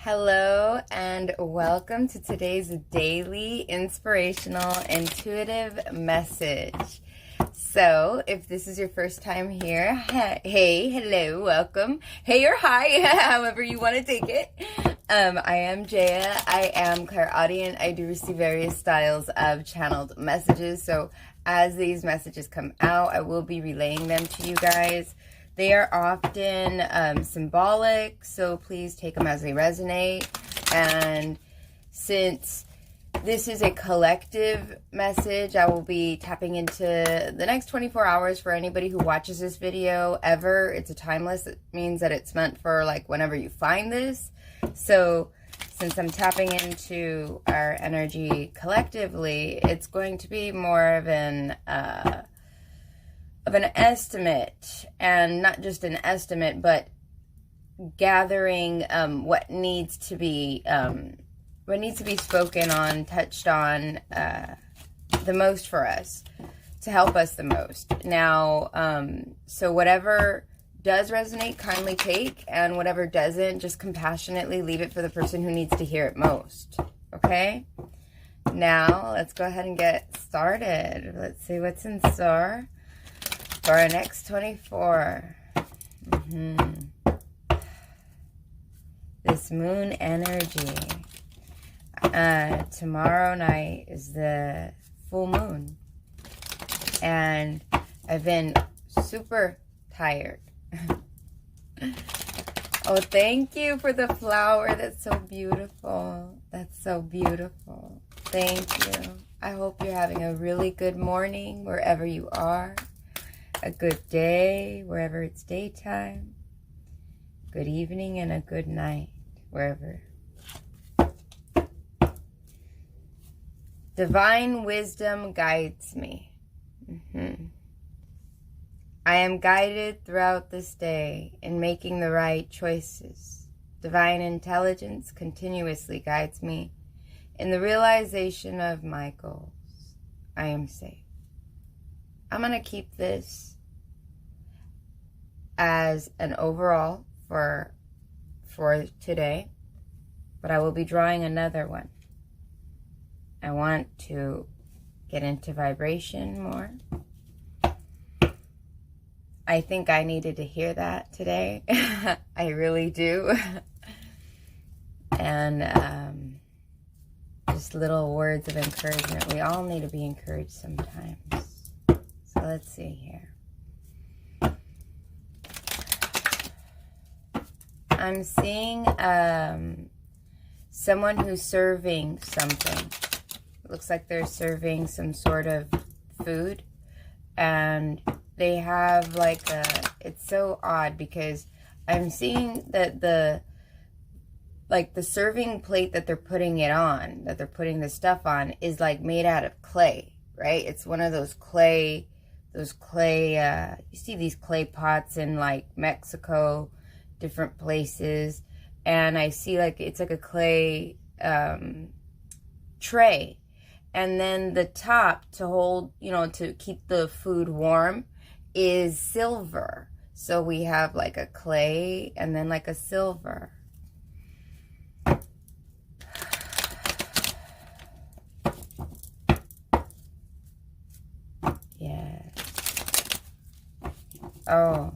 Hello and welcome to today's daily inspirational intuitive message. So if this is your first time here, hey, hello, welcome. Hey or hi, however you want to take it. I am Jeya. I am clairaudient. I do receive various styles of channeled messages. So as these messages come out, I will be relaying them to you guys. They are often symbolic, so please take them as they resonate. And since this is a collective message, I will be tapping into the next 24 hours for anybody who watches this video ever. It's a timeless. It means that it's meant for like whenever you find this. So since I'm tapping into our energy collectively, it's going to be more of an estimate, and not just an estimate, but gathering what needs to be spoken on, touched on the most for us, to help us the most. Now, so whatever does resonate, kindly take, and whatever doesn't, just compassionately leave it for the person who needs to hear it most. Okay? Now, let's go ahead and get started. Let's see what's in store for our next 24. This moon energy. Tomorrow night is the full moon. And I've been super tired. Oh, thank you for the flower. That's so beautiful. That's so beautiful. Thank you. I hope you're having a really good morning wherever you are. A good day wherever it's daytime. Good evening and a good night wherever. Divine wisdom guides me. I am guided throughout this day in making the right choices. Divine intelligence continuously guides me in the realization of my goals. I am safe. I'm going to keep this as an overall for today, but I will be drawing another one. I want to get into vibration more. I think I needed to hear that today. I really do. And just little words of encouragement. We all need to be encouraged sometimes. So let's see here. I'm seeing someone who's serving something. It looks like they're serving some sort of food. And they have like it's so odd because I'm seeing that the serving plate that they're putting it on, that they're putting the stuff on, is like made out of clay, right? It's one of those clay, you see these clay pots in like Mexico, different places, and I see like it's like a clay tray, and then the top to hold, to keep the food warm, is silver. So we have like a clay and then like a silver. Yeah. Oh.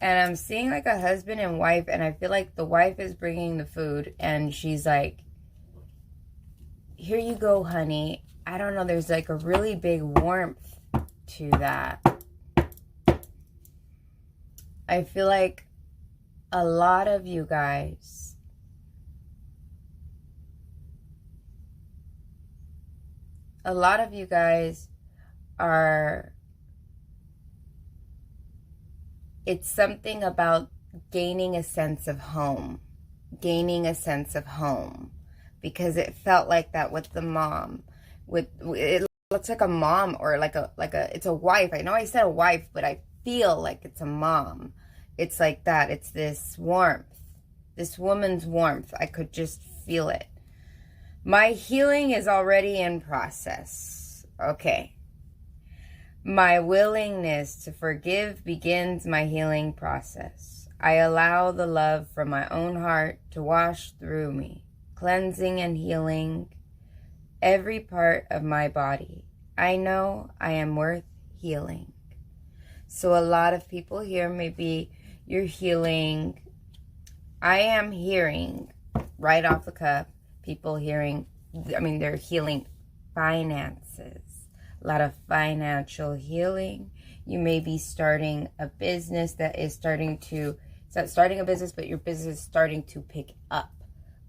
And I'm seeing like a husband and wife, and I feel like the wife is bringing the food, and she's like, here you go, honey. I don't know, there's like a really big warmth to that. I feel like a lot of you guys are, it's something about gaining a sense of home, because it felt like that with the mom. It looks like a mom, or it's a wife. I know I said a wife, but I feel like it's a mom. It's like that. It's this warmth, this woman's warmth. I could just feel it. My healing is already in process. Okay. My willingness to forgive begins my healing process. I allow the love from my own heart to wash through me, cleansing and healing every part of my body. I know I am worth healing. So a lot of people here, maybe you're healing. I am hearing right off the cuff, people hearing, they're healing finances. A lot of financial healing. You may be starting a business that is starting a business, but your business is starting to pick up.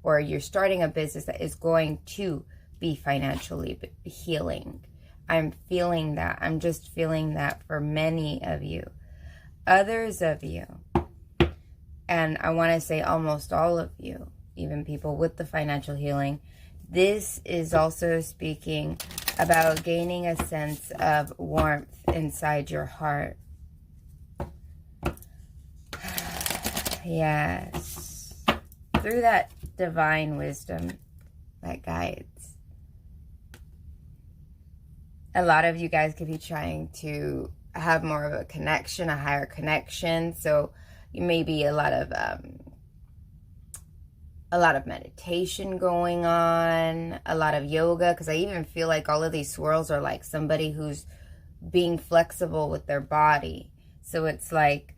Or you're starting a business that is going to be financially healing. I'm feeling that. I'm just feeling that for many of you. Others of you, and I want to say almost all of you, even people with the financial healing, this is also speaking about gaining a sense of warmth inside your heart. Yes. Through that divine wisdom that guides. A lot of you guys could be trying to have more of a connection, a higher connection. So you may be a lot of meditation going on, a lot of yoga, because I even feel like all of these swirls are like somebody who's being flexible with their body. So it's like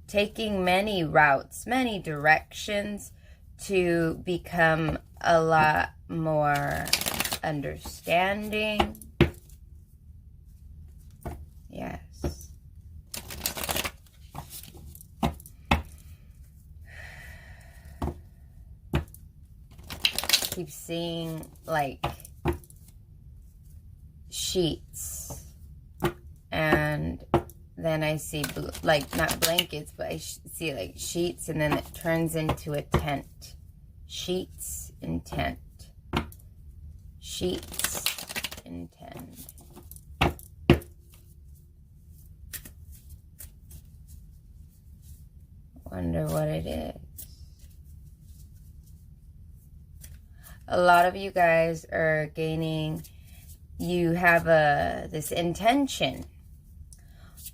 taking many routes, many directions to become a lot more understanding. Yes. Keep seeing like sheets, and then I see like not blankets, but I see like sheets, and then it turns into a tent. Sheets and tent. Sheets and tent. Wonder what it is. A lot of you guys are gaining, you have this intention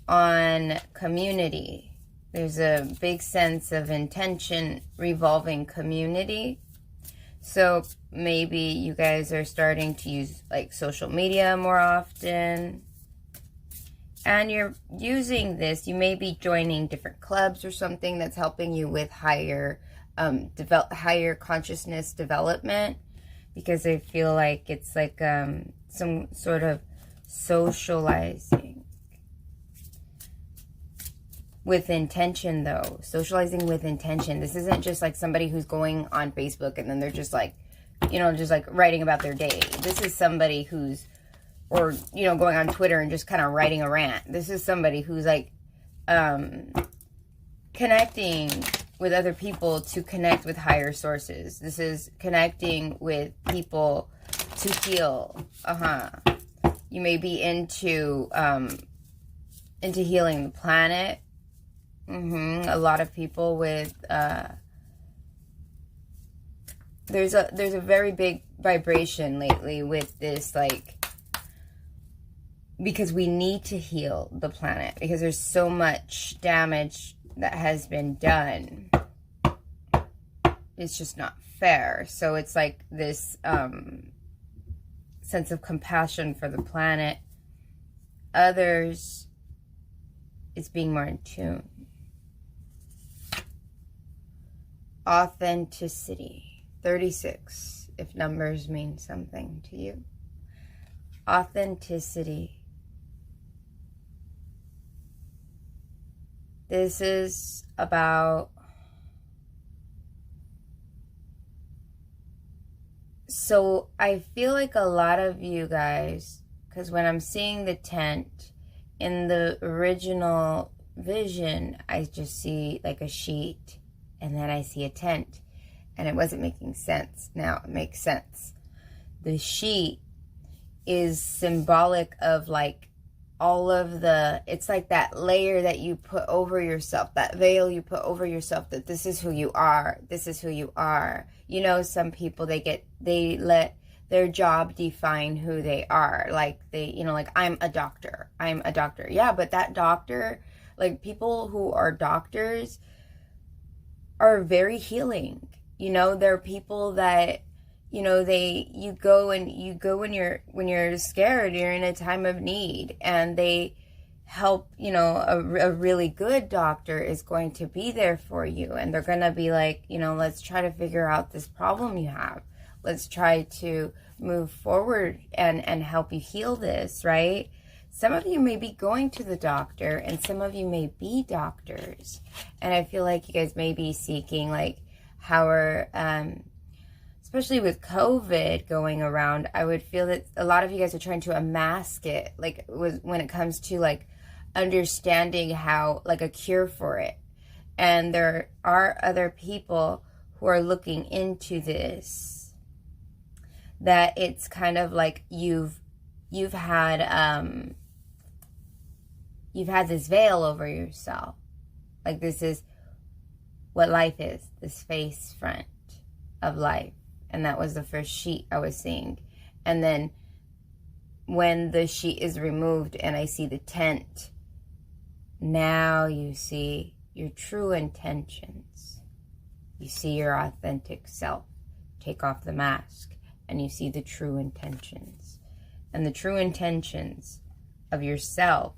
on community. There's a big sense of intention revolving community. So maybe you guys are starting to use like social media more often. And you're using this, you may be joining different clubs or something that's helping you with higher consciousness development. Because I feel like it's like some sort of socializing. With intention, though. Socializing with intention. This isn't just like somebody who's going on Facebook and then they're just like, just like writing about their day. This is somebody who's, or, going on Twitter and just kind of writing a rant. This is somebody who's like connecting with other people to connect with higher sources. This is connecting with people to heal. You may be into healing the planet. A lot of people with there's a very big vibration lately with this, like, because we need to heal the planet because there's so much damage that has been done. It's just not fair. So it's like this sense of compassion for the planet. Others, it's being more in tune. Authenticity. 36, if numbers mean something to you. Authenticity. This is about, so I feel like a lot of you guys, because when I'm seeing the tent in the original vision, I just see like a sheet and then I see a tent and it wasn't making sense. Now it makes sense. The sheet is symbolic of like all of the, it's like that layer that you put over yourself, that veil you put over yourself, that this is who you are. This is who you are. Some people, they let their job define who they are. Like like I'm a doctor. I'm a doctor. Yeah, but that doctor, Like, people who are doctors are very healing. You know, there are people that, you know, you go when you're scared, you're in a time of need, and they help. You know, a really good doctor is going to be there for you, and they're going to be like, you know, let's try to figure out this problem you have. Let's try to move forward and help you heal this, right? Some of you may be going to the doctor, and some of you may be doctors. And I feel like you guys may be seeking, like, how are, especially with COVID going around, I would feel that a lot of you guys are trying to unmask it, like, when it comes to, like, understanding how, like, a cure for it. And there are other people who are looking into this, that it's kind of like you've had this veil over yourself. Like, this is what life is, this face front of life. And that was the first sheet I was seeing. And then when the sheet is removed and I see the tent, now you see your true intentions. You see your authentic self. Take off the mask and you see the true intentions. And the true intentions of yourself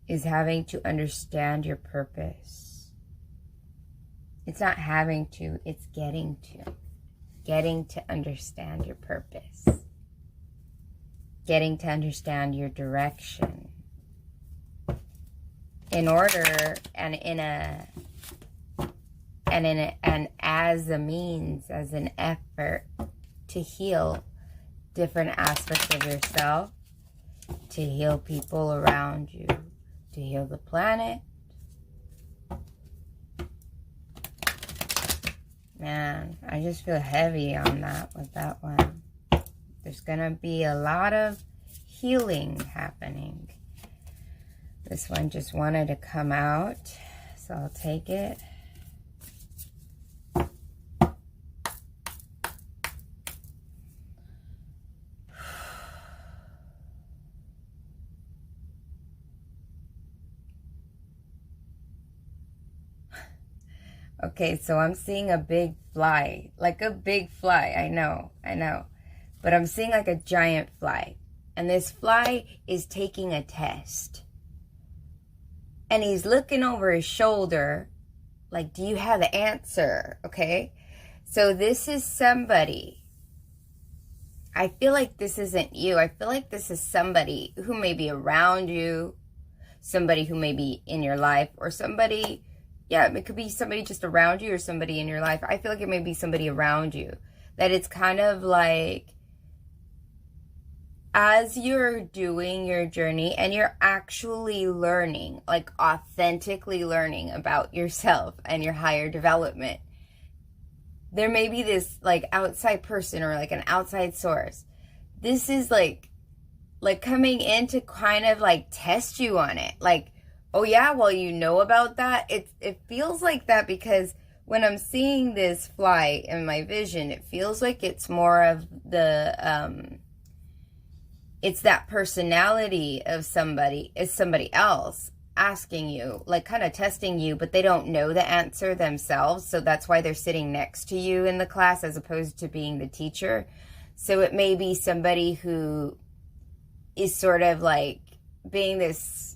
is having to understand your purpose. It's not having to, it's getting to. Getting to understand your purpose. Getting to understand your direction. In order and as a means, as an effort to heal different aspects of yourself, to heal people around you, to heal the planet. Man, I just feel heavy on that with that one. There's gonna be a lot of healing happening. This one just wanted to come out, so I'll take it. Okay, so I'm seeing a big fly, like a big fly. I know. But I'm seeing like a giant fly. And this fly is taking a test. And he's looking over his shoulder, like, do you have the answer? Okay? So this is somebody. I feel like this isn't you. I feel like this is somebody who may be around you, somebody who may be in your life, or somebody... Yeah, it could be somebody just around you or somebody in your life. I feel like it may be somebody around you. That it's kind of like, as you're doing your journey and you're actually learning, like authentically learning about yourself and your higher development, there may be this like outside person or like an outside source. This is like coming in to kind of like test you on it. Like, oh yeah, well, you know about that? It feels like that because when I'm seeing this fly in my vision, it feels like it's more of the, it's that personality of somebody, is somebody else asking you, like kind of testing you, but they don't know the answer themselves. So that's why they're sitting next to you in the class as opposed to being the teacher. So it may be somebody who is sort of like being this,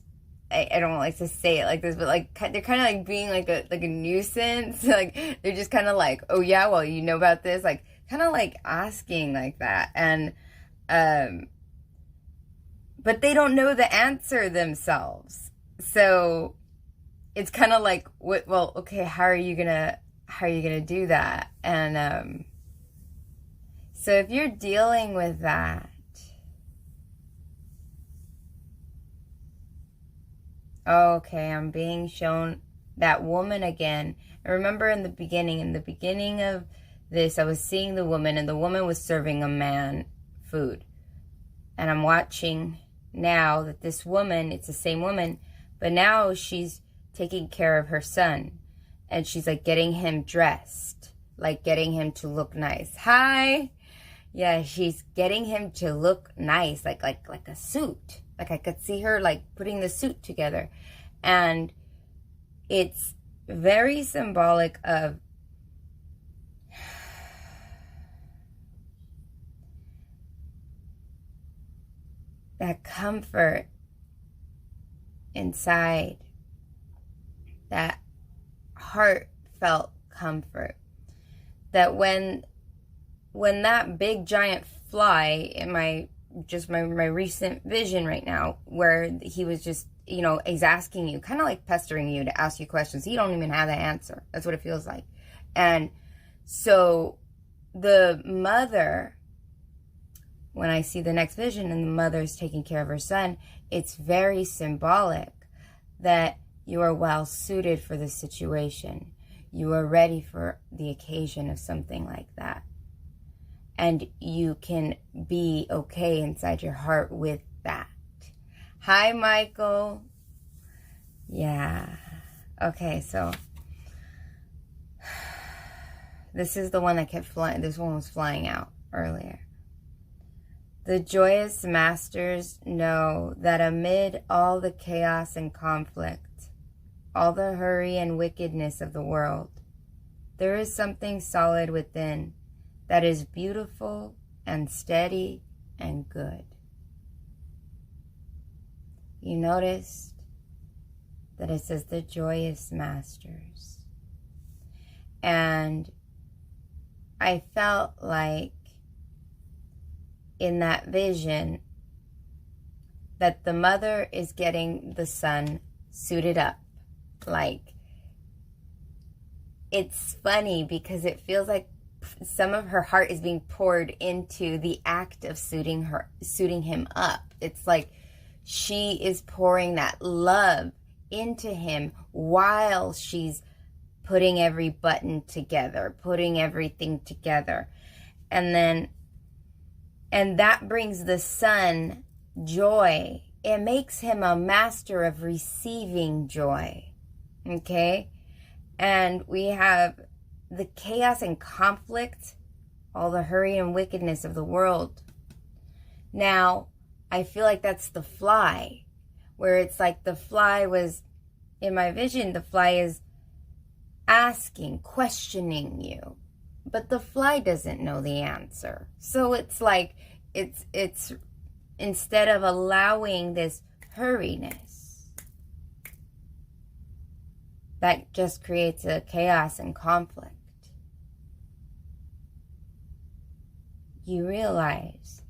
I don't like to say it like this, but like they're kind of like being like a nuisance. Like they're just kind of like, oh yeah, well, you know about this, like kind of like asking like that, and but they don't know the answer themselves. So it's kind of like, what? Well, okay, how are you gonna do that? And so if you're dealing with that. Okay, I'm being shown that woman again. I remember in the beginning of this, I was seeing the woman, and the woman was serving a man food. And I'm watching now that this woman, it's the same woman, but now she's taking care of her son. And she's like getting him dressed, like getting him to look nice. Hi! Yeah, she's getting him to look nice, like a suit. Like I could see her like putting the suit together. And it's very symbolic of that comfort inside, that heartfelt comfort, that when that big giant fly in my recent vision right now, where he was just, you know, he's asking you, kind of like pestering you to ask you questions. You don't even have the answer. That's what it feels like. And so the mother, when I see the next vision and the mother's taking care of her son, it's very symbolic that you are well suited for the situation. You are ready for the occasion of something like that. And you can be okay inside your heart with that. Hi, Michael. Yeah. Okay, so this is the one that kept flying. This one was flying out earlier. The joyous masters know that amid all the chaos and conflict, all the hurry and wickedness of the world, there is something solid within that is beautiful and steady and good. You noticed that it says the joyous masters. And I felt like in that vision that the mother is getting the son suited up. Like, it's funny because it feels like some of her heart is being poured into the act of suiting him up. It's like she is pouring that love into him while she's putting every button together, putting everything together. And that brings the son joy. It makes him a master of receiving joy. Okay? And we have the chaos and conflict, all the hurry and wickedness of the world. Now, I feel like that's the fly, where it's like the fly was, in my vision, the fly is asking, questioning you. But the fly doesn't know the answer. So it's like, it's instead of allowing this hurriness, that just creates a chaos and conflict. You realize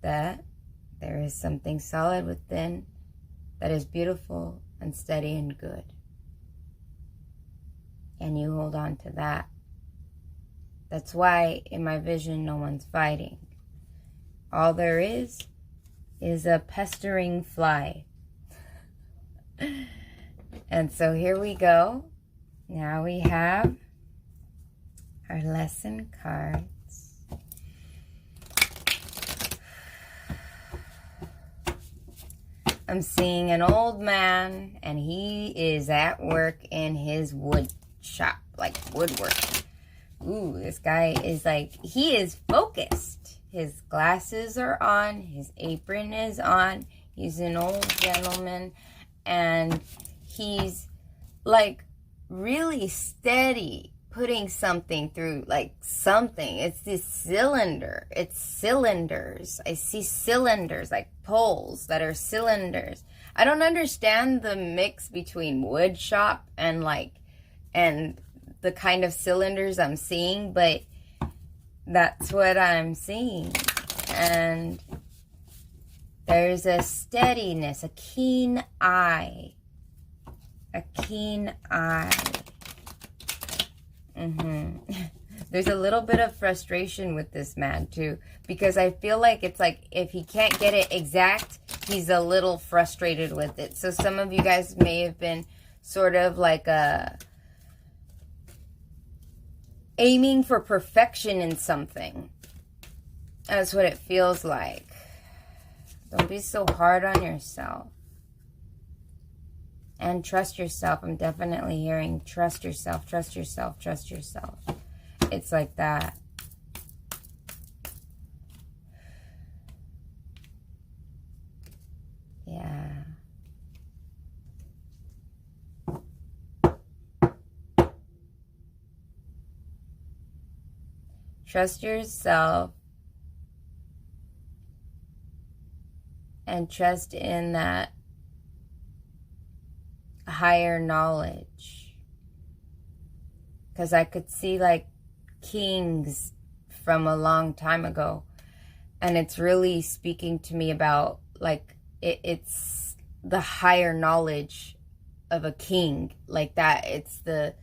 that there is something solid within that is beautiful and steady and good. And you hold on to that. That's why in my vision, no one's fighting. All there is a pestering fly. And so here we go. Now we have our lesson cards. I'm seeing an old man, and he is at work in his wood shop, like woodwork. Ooh, this guy is like, he is focused. His glasses are on, his apron is on. He's an old gentleman, and he's like really steady putting something through, like something. It's this cylinder. It's cylinders. I see cylinders, like poles that are cylinders. I don't understand the mix between wood shop and the kind of cylinders I'm seeing, but that's what I'm seeing. And there's a steadiness, a keen eye. A keen eye. There's a little bit of frustration with this man too, because I feel like it's like if he can't get it exact, he's a little frustrated with it. So some of you guys may have been sort of like aiming for perfection in something. That's what it feels like. Don't be so hard on yourself. And trust yourself. I'm definitely hearing trust yourself, trust yourself, trust yourself. It's like that. Trust yourself and trust in that higher knowledge. Because I could see like kings from a long time ago, and it's really speaking to me about like it's the higher knowledge of a king, like that. It's the,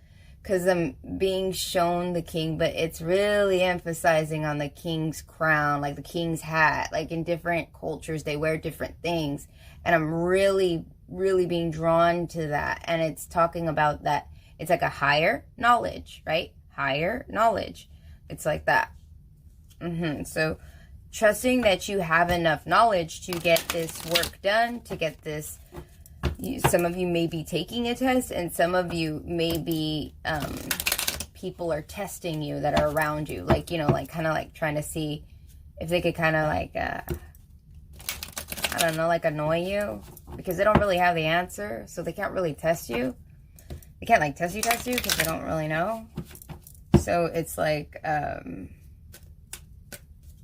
because I'm being shown the king, but it's really emphasizing on the king's crown, like the king's hat. Like in different cultures they wear different things, and I'm really being drawn to that. And it's talking about that it's like a higher knowledge, right? Higher knowledge. It's like that. So trusting that you have enough knowledge to get this work done, to get this. Some of you may be taking a test, and some of you may be, people are testing you that are around you. Like, you know, like kind of like trying to see if they could kind of like, I don't know, like annoy you. Because they don't really have the answer, so they can't really test you. They can't like test you because they don't really know. So it's like,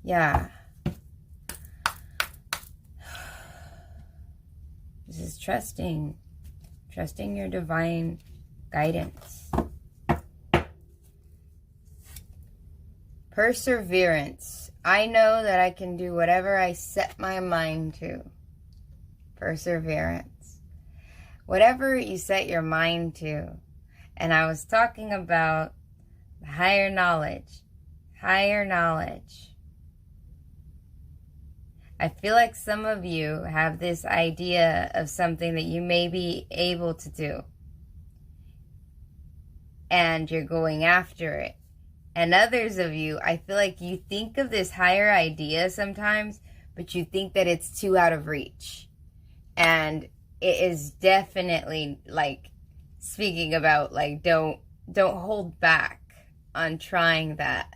yeah. This is trusting your divine guidance. Perseverance. I know that I can do whatever I set my mind to. Perseverance. Whatever you set your mind to. And I was talking about higher knowledge. Higher knowledge. I feel like some of you have this idea of something that you may be able to do. And you're going after it. And others of you, I feel like you think of this higher idea sometimes, but you think that it's too out of reach. And it is definitely like speaking about like don't hold back on trying that.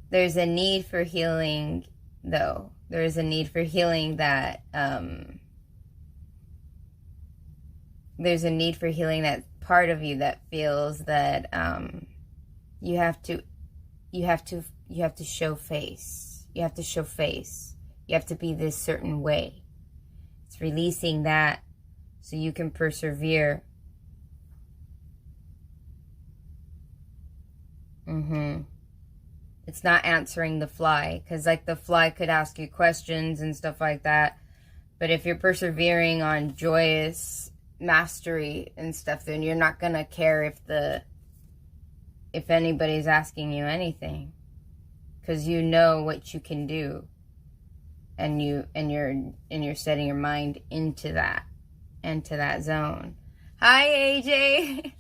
There's a need for healing, though. There's a need for healing that, there's a need for healing that part of you that feels that, you have to show face. You have to show face. You have to be this certain way. It's releasing that so you can persevere. It's not answering the fly, because like the fly could ask you questions and stuff like that. But if you're persevering on joyous mastery and stuff, then you're not gonna care if anybody's asking you anything, because you know what you can do, and you're setting your mind into that zone. Hi AJ.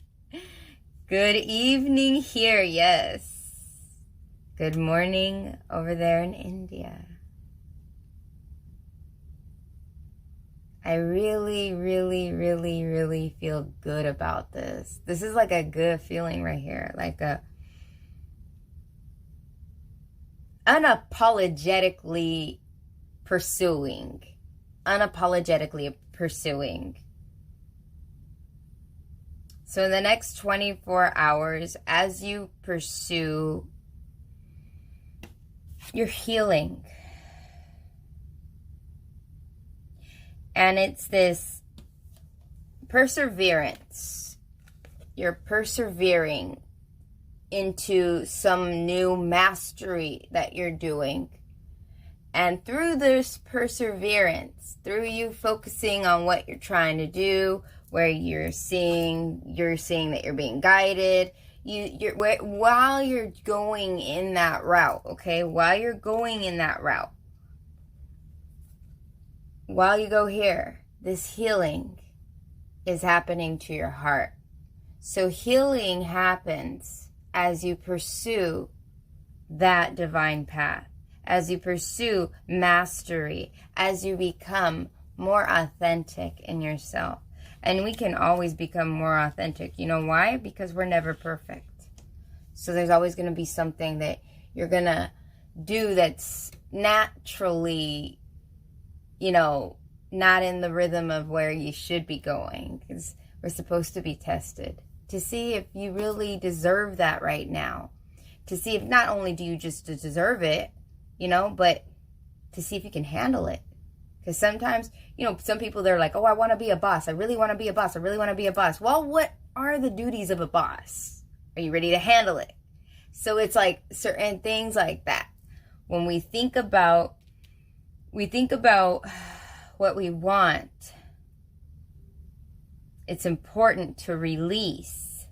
Good evening here. Yes. Good morning over there in India. I really feel good about this. This is like a good feeling right here. Like a unapologetically pursuing. So in the next 24 hours, as you pursue your healing, and it's this perseverance. You're persevering into some new mastery that you're doing. And through this perseverance, through you focusing on what you're trying to do, where you're seeing that you're being guided, while you're going in that route, okay? While you're going in that route, while you go here, this healing is happening to your heart. So healing happens as you pursue that divine path, as you pursue mastery, as you become more authentic in yourself. And we can always become more authentic. You know why? Because we're never perfect. So there's always going to be something that you're going to do that's naturally, you know, not in the rhythm of where you should be going. Because we're supposed to be tested. to see if you really deserve that right now. To see if not only do you just deserve it, but to see if you can handle it. Because sometimes, some people, they're like, oh, I want to be a boss. I really want to be a boss. I really want to be a boss. Well, what are the duties of a boss? Are you ready to handle it? So it's like certain things like that. When we think about what we want, it's important to release.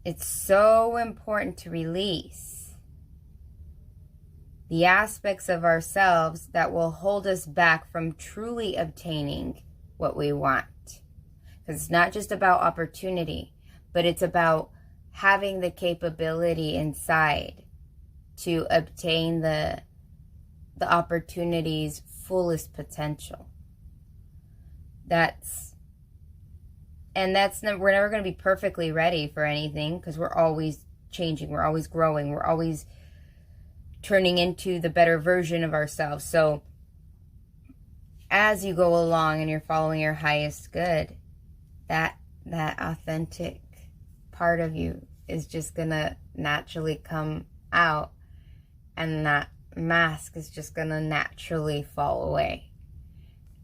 It's so important to release the aspects of ourselves that will hold us back from truly obtaining what we want. Because it's not just about opportunity, but it's about having the capability inside to obtain the opportunity's fullest potential. We're never going to be perfectly ready for anything, because we're always changing, we're always growing, we're always turning into the better version of ourselves. So as you go along and you're following your highest good, that authentic part of you is just gonna naturally come out, and that mask is just gonna naturally fall away,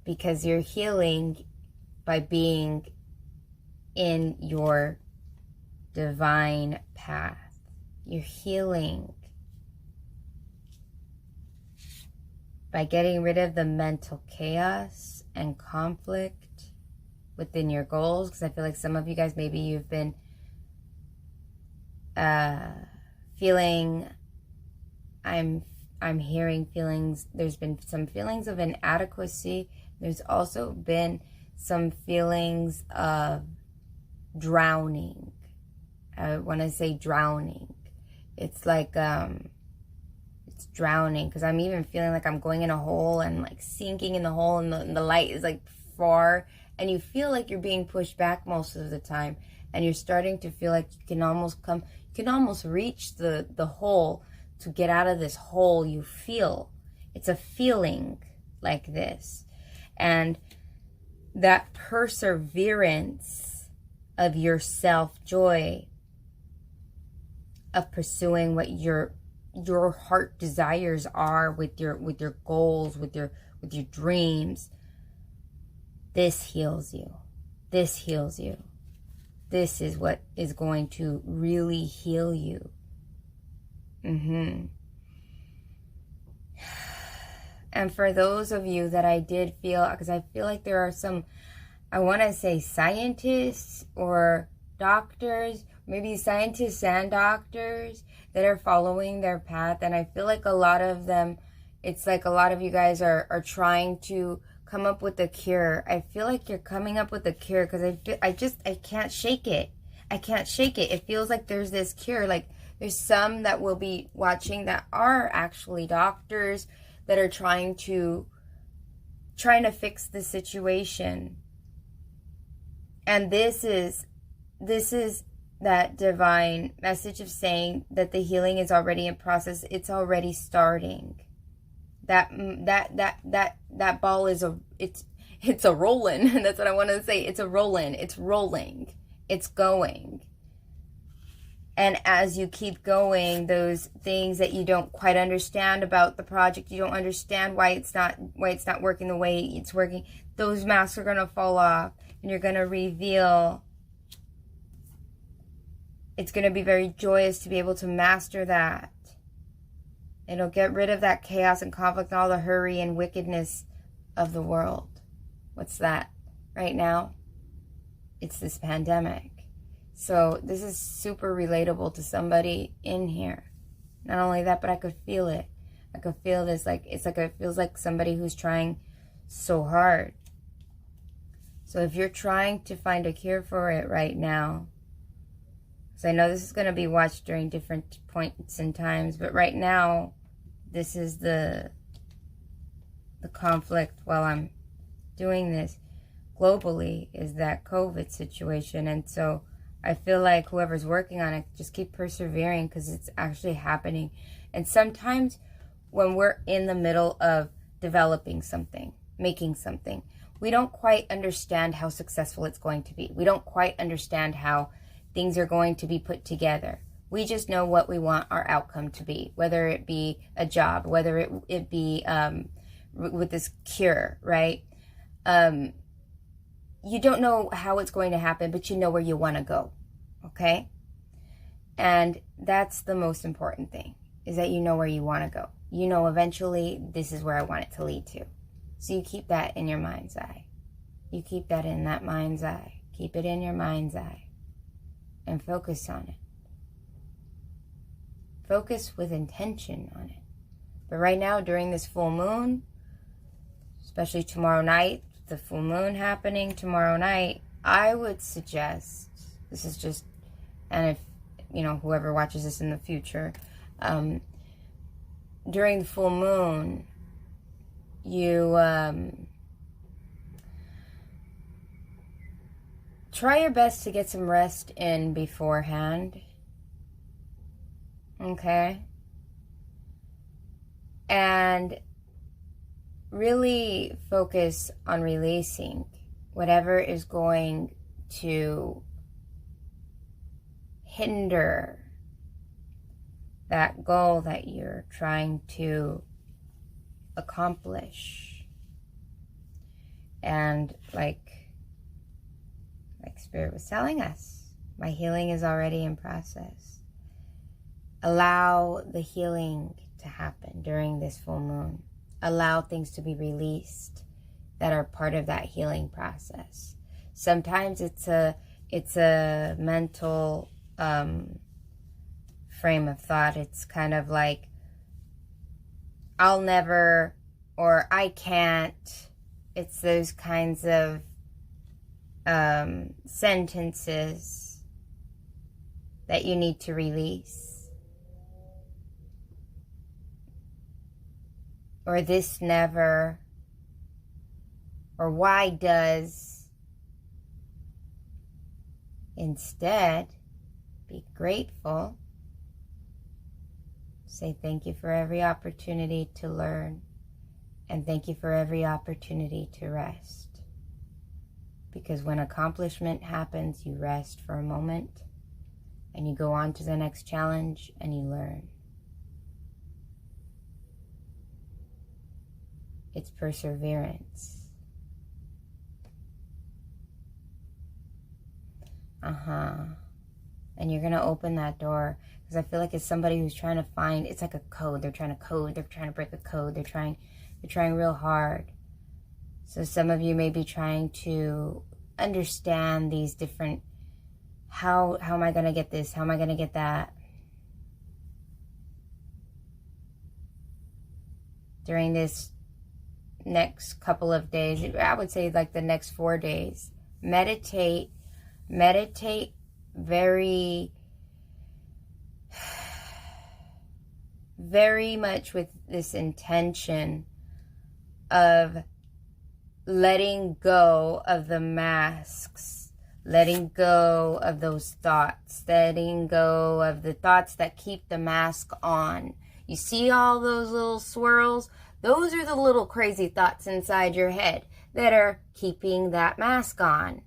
because you're healing by being in your divine path. You're healing by getting rid of the mental chaos and conflict within your goals. Because I feel like some of you guys, maybe you've been feeling, I'm hearing feelings, there's been some feelings of inadequacy. There's also been some feelings of drowning. I want to say drowning. It's like, it's drowning, because I'm even feeling like I'm going in a hole and like sinking in the hole, and the light is like far, and you feel like you're being pushed back most of the time, and you're starting to feel like you can almost reach the hole to get out of this hole. You feel, it's a feeling like this, and that perseverance of your self-joy, of pursuing what your heart desires are, with your goals, with your dreams. This heals you. This heals you. This is what is going to really heal you. And for those of you that I did feel, because I feel like there are some, I want to say scientists or doctors, maybe scientists and doctors that are following their path. And I feel like a lot of them, it's like a lot of you guys are trying to come up with a cure. I feel like you're coming up with a cure, because I can't shake it. I can't shake it. It feels like there's this cure. Like there's some that will be watching that are actually doctors that are trying to fix the situation. And this is that divine message of saying that the healing is already in process. It's already starting. That ball is it's a rolling. That's what I want to say. It's a rolling. It's rolling. It's going. And as you keep going, those things that you don't quite understand about the project, you don't understand why it's not working the way it's working, those masks are going to fall off, and you're going to reveal. It's going to be very joyous to be able to master that. It'll get rid of that chaos and conflict and all the hurry and wickedness of the world. What's that right now? It's this pandemic. So this is super relatable to somebody in here. Not only that, but I could feel it. I could feel this, it feels like somebody who's trying so hard. So if you're trying to find a cure for it right now, because I know this is going to be watched during different points and times, but right now, this is the conflict while I'm doing this globally, is that COVID situation. And so I feel like whoever's working on it, just keep persevering, because it's actually happening. And sometimes when we're in the middle of developing something, making something, we don't quite understand how successful it's going to be. We don't quite understand how things are going to be put together. We just know what we want our outcome to be, whether it be a job, whether it be with this cure, right? You don't know how it's going to happen, but you know where you want to go, okay? And that's the most important thing, is that you know where you want to go. You know, eventually, this is where I want it to lead to. So you keep that in your mind's eye. You keep that in that mind's eye. Keep it in your mind's eye. And focus on it. Focus with intention on it. But right now, during this full moon, especially tomorrow night, the full moon happening tomorrow night, I would suggest, this is just, and if, you know, whoever watches this in the future, during the full moon, you try your best to get some rest in beforehand. Okay? And really focus on releasing whatever is going to hinder that goal that you're trying to accomplish. And like Spirit was telling us, my healing is already in process. Allow the healing to happen during this full moon. Allow things to be released that are part of that healing process. Sometimes it's a mental frame of thought. It's kind of like, I'll never, or I can't. It's those kinds of sentences that you need to release. Or this never, or why does. Instead, be grateful. Say thank you for every opportunity to learn, and thank you for every opportunity to rest. Because when accomplishment happens, you rest for a moment, and you go on to the next challenge, and you learn. It's perseverance. And you're going to open that door, because I feel like it's somebody who's trying to find, it's like a code. They're trying to code. They're trying to break a code. They're trying real hard. So some of you may be trying to understand these different, how am I going to get this? How am I going to get that? During this next couple of days, I would say like the next 4 days, meditate very, very much with this intention of letting go of the masks, letting go of those thoughts, letting go of the thoughts that keep the mask on. You see all those little swirls? Those are the little crazy thoughts inside your head that are keeping that mask on.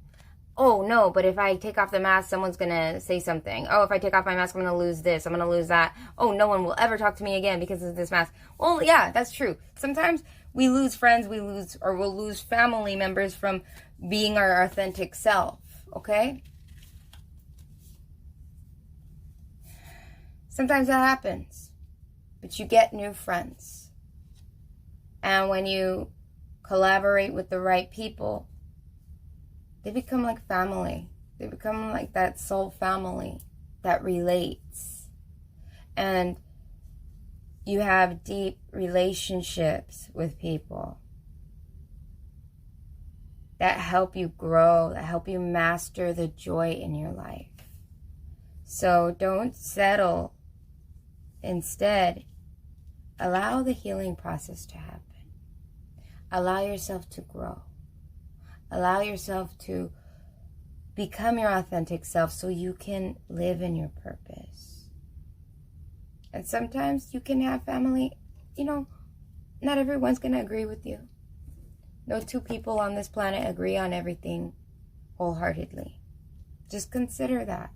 Oh no, but if I take off the mask, someone's going to say something. Oh, if I take off my mask, I'm going to lose this. I'm going to lose that. Oh, no one will ever talk to me again because of this mask. Well, yeah, that's true. Sometimes we lose friends, we'll lose family members from being our authentic self, okay? Sometimes that happens, but you get new friends. And when you collaborate with the right people, they become like family. They become like that soul family that relates. And you have deep relationships with people that help you grow, that help you master the joy in your life. So don't settle. Instead, allow the healing process to happen. Allow yourself to grow. Allow yourself to become your authentic self so you can live in your purpose. And sometimes you can have family, not everyone's going to agree with you. No two people on this planet agree on everything wholeheartedly. Just consider that.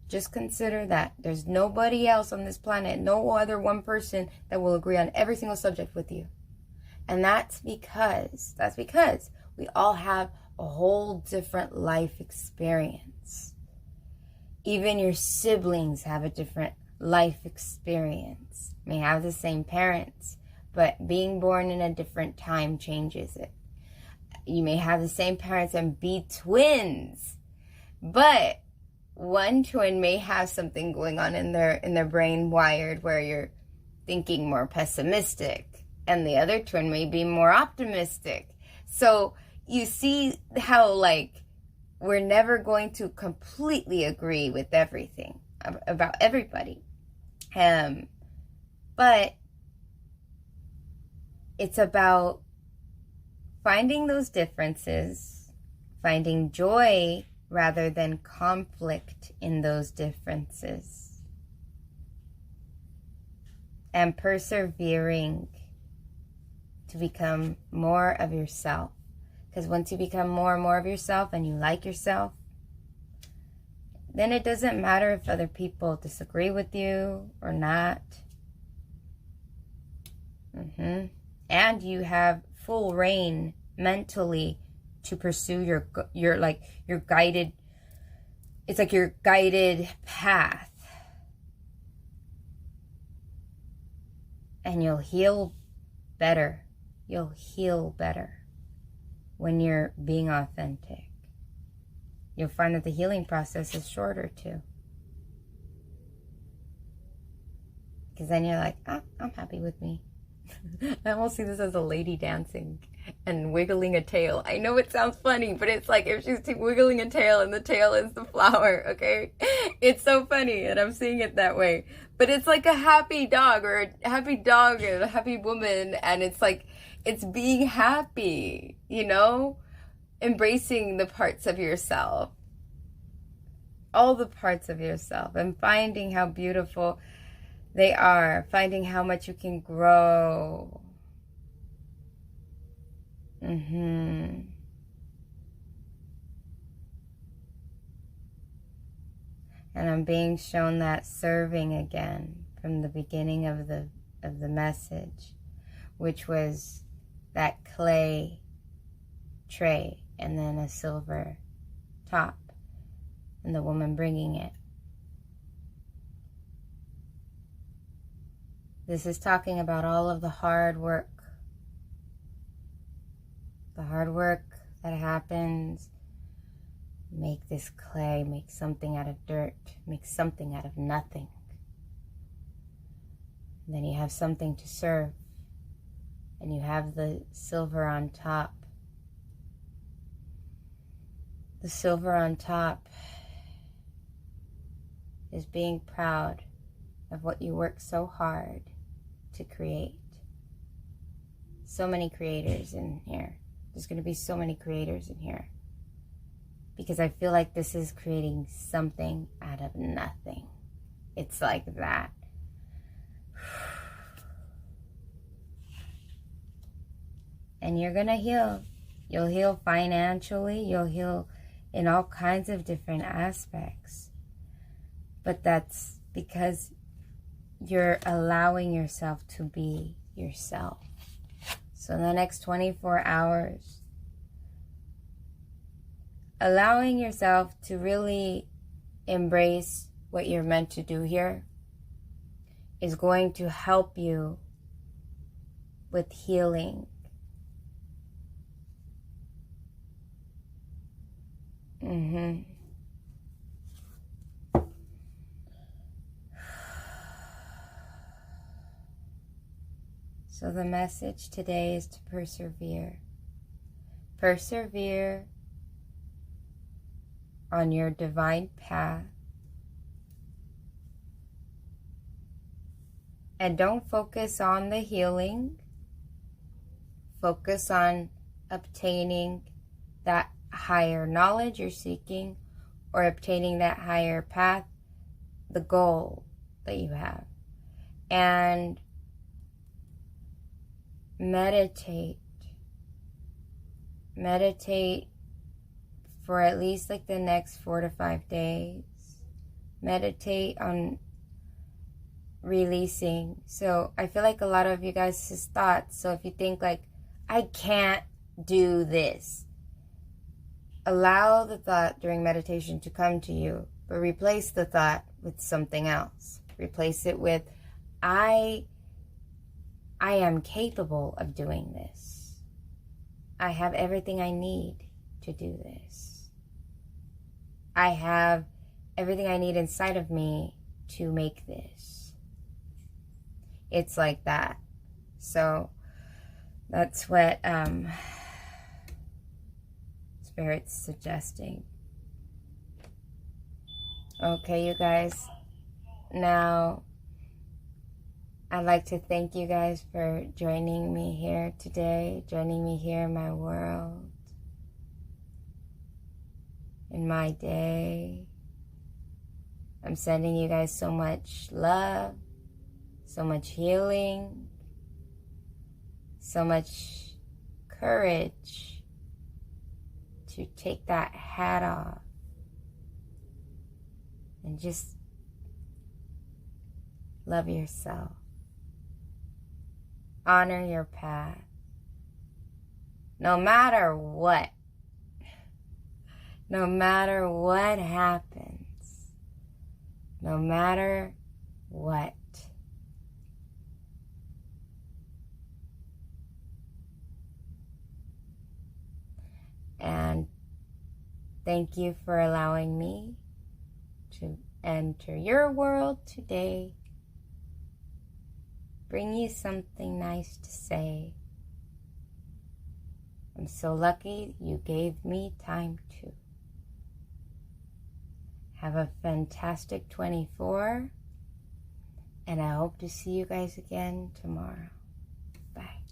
Just consider that. There's nobody else on this planet, no other one person that will agree on every single subject with you. And that's because we all have a whole different life experience. Even your siblings have a different life experience. May have the same parents, but being born in a different time changes it. You may have the same parents and be twins, but one twin may have something going on in their brain wired where you're thinking more pessimistic, and the other twin may be more optimistic. So you see how, like, we're never going to completely agree with everything about everybody. But it's about finding those differences, finding joy rather than conflict in those differences, and persevering to become more of yourself. Because once you become more and more of yourself and you like yourself, then it doesn't matter if other people disagree with you or not. And you have full reign mentally to pursue your guided, it's like your guided path. And you'll heal better. You'll heal better when you're being authentic. You'll find that the healing process is shorter too. Because then you're like, I'm happy with me. I almost see this as a lady dancing and wiggling a tail. I know it sounds funny, but it's like if she's wiggling a tail and the tail is the flower, okay? It's so funny, and I'm seeing it that way. But it's like a happy dog or a happy woman, and it's like, it's being happy, you know? Embracing the parts of yourself. All the parts of yourself, and finding how beautiful they are, finding how much you can grow. And I'm being shown that serving again from the beginning of the message, which was that clay tray and then a silver top, and the woman bringing it. This is talking about all of the hard work that happens. Make this clay, make something out of dirt, make something out of nothing. And then you have something to serve, and you have the silver on top. The silver on top is being proud of what you work so hard to create. So many creators in here. There's going to be so many creators in here. Because I feel like this is creating something out of nothing. It's like that. And you're going to heal. You'll heal financially. You'll heal in all kinds of different aspects. But that's because you're allowing yourself to be yourself. So in the next 24 hours, allowing yourself to really embrace what you're meant to do here is going to help you with healing. So the message today is to persevere. Persevere on your divine path. And don't focus on the healing. Focus on obtaining that higher knowledge you're seeking, or obtaining that higher path, the goal that you have. And meditate meditate for at least like the next 4 to 5 days. Meditate on releasing. So I feel like a lot of you guys' thoughts, so if you think like, I can't do this, allow the thought during meditation to come to you, but replace the thought with something else. Replace it with, I am capable of doing this. I have everything I need to do this. I have everything I need inside of me to make this. It's like that. So that's what Spirit's suggesting. Okay, you guys. Now, I'd like to thank you guys for joining me here today, joining me here in my world, in my day. I'm sending you guys so much love, so much healing, so much courage to take that hat off and just love yourself. Honor your path. No matter what. No matter what happens. No matter what. And thank you for allowing me to enter your world today. Bring you something nice to say. I'm so lucky you gave me time to. Have a fantastic 24, and I hope to see you guys again tomorrow. Bye.